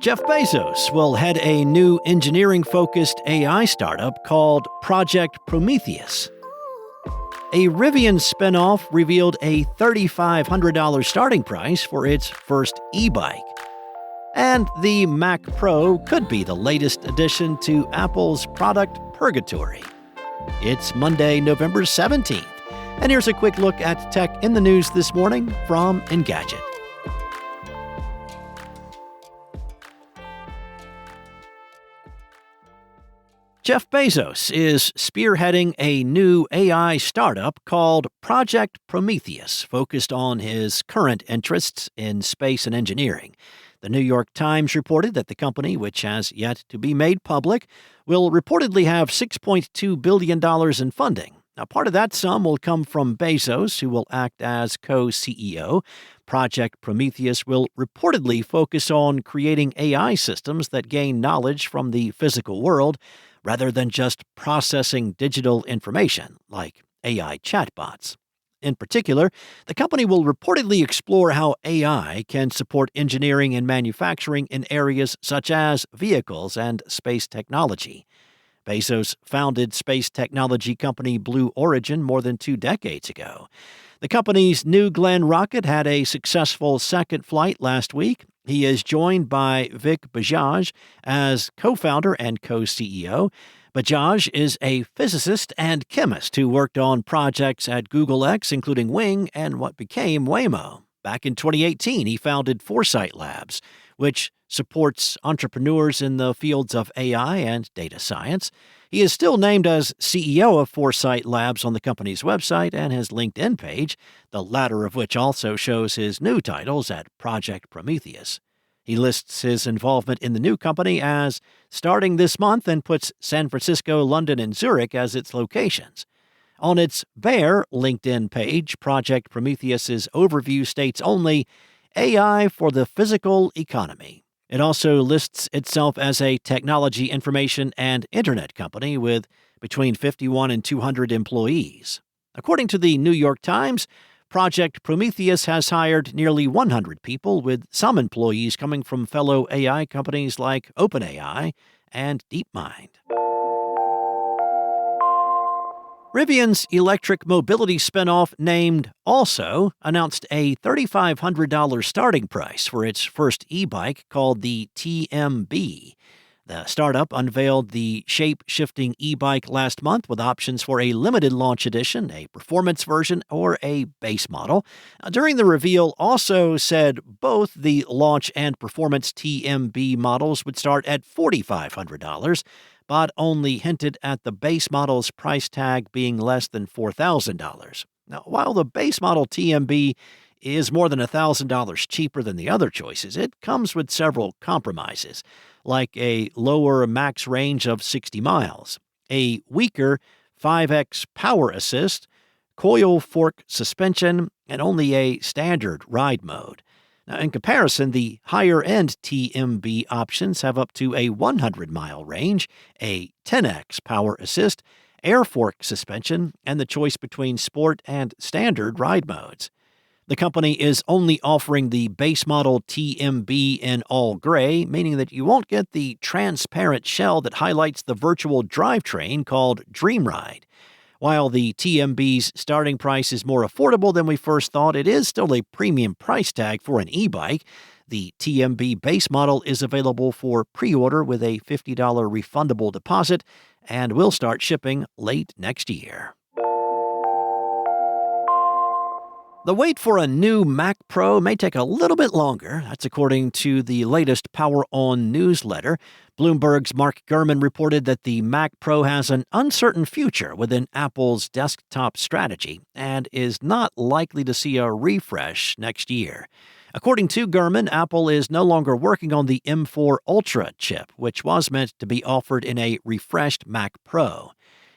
Jeff Bezos will head a new engineering-focused AI startup called Project Prometheus. A Rivian spinoff revealed a $3,500 starting price for its first e-bike. And the Mac Pro could be the latest addition to Apple's product purgatory. It's Monday, November 17th, and here's a quick look at tech in the news this morning from Engadget. Jeff Bezos is spearheading a new AI startup called Project Prometheus, focused on his current interests in space and engineering. The New York Times reported that the company, which has yet to be made public, will reportedly have $6.2 billion in funding. Now, part of that sum will come from Bezos, who will act as co-CEO. Project Prometheus will reportedly focus on creating AI systems that gain knowledge from the physical world, rather than just processing digital information, like AI chatbots. In particular, the company will reportedly explore how AI can support engineering and manufacturing in areas such as vehicles and space technology. Bezos founded space technology company Blue Origin more than 2 decades ago. The company's New Glenn rocket had a successful second flight last week. He is joined by Vic Bajaj as co-founder and co-CEO. Bajaj is a physicist and chemist who worked on projects at Google X, including Wing and what became Waymo. Back in 2018, he founded Foresight Labs, which supports entrepreneurs in the fields of AI and data science. He is still named as CEO of Foresight Labs on the company's website and his LinkedIn page, the latter of which also shows his new titles at Project Prometheus. He lists his involvement in the new company as starting this month and puts San Francisco, London, and Zurich as its locations. On its bare LinkedIn page, Project Prometheus's overview states only AI for the physical economy. It also lists itself as a technology, information, and internet company with between 51 and 200 employees. According to the New York Times, Project Prometheus has hired nearly 100 people, with some employees coming from fellow AI companies like OpenAI and DeepMind. Rivian's electric mobility spinoff named Also announced a $3,500 starting price for its first e-bike called the TMB. The startup unveiled the shape-shifting e-bike last month with options for a limited launch edition, a performance version, or a base model. During the reveal, Also said both the launch and performance TMB models would start at $4,500, but only hinted at the base model's price tag being less than $4,000. Now, while the base model TMB is more than $1,000 cheaper than the other choices, it comes with several compromises, like a lower max range of 60 miles, a weaker 5x power assist, coil fork suspension, and only a standard ride mode. Now, in comparison, the higher-end TMB options have up to a 100-mile range, a 10x power assist, air fork suspension, and the choice between sport and standard ride modes. The company is only offering the base model TMB in all gray, meaning that you won't get the transparent shell that highlights the virtual drivetrain called DreamRide. While the TMB's starting price is more affordable than we first thought, it is still a premium price tag for an e-bike. The TMB base model is available for pre-order with a $50 refundable deposit and will start shipping late next year. The wait for a new Mac Pro may take a little bit longer. That's according to the latest Power On newsletter. Bloomberg's Mark Gurman reported that the Mac Pro has an uncertain future within Apple's desktop strategy and is not likely to see a refresh next year. According to Gurman, Apple is no longer working on the M4 Ultra chip, which was meant to be offered in a refreshed Mac Pro.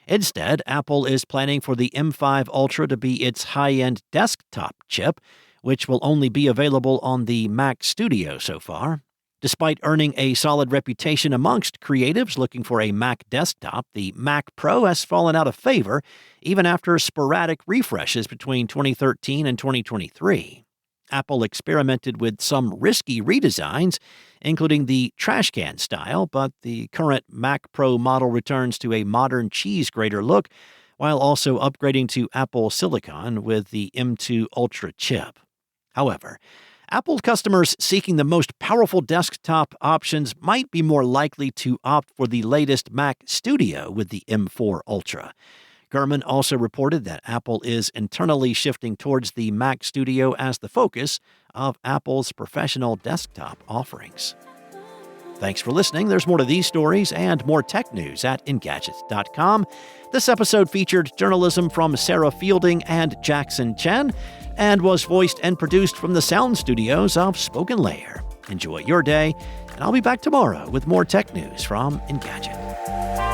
Instead, Apple is planning for the M5 Ultra to be its high-end desktop chip, which will only be available on the Mac Studio so far. Despite earning a solid reputation amongst creatives looking for a Mac desktop, the Mac Pro has fallen out of favor even after sporadic refreshes between 2013 and 2023. Apple experimented with some risky redesigns, including the trash can style, but the current Mac Pro model returns to a modern cheese grater look, while also upgrading to Apple Silicon with the M2 Ultra chip. However, Apple customers seeking the most powerful desktop options might be more likely to opt for the latest Mac Studio with the M4 Ultra. Gurman also reported that Apple is internally shifting towards the Mac Studio as the focus of Apple's professional desktop offerings. Thanks for listening. There's more to these stories and more tech news at Engadget.com. This episode featured journalism from Sarah Fielding and Jackson Chen and was voiced and produced from the sound studios of Spoken Layer. Enjoy your day, and I'll be back tomorrow with more tech news from Engadget.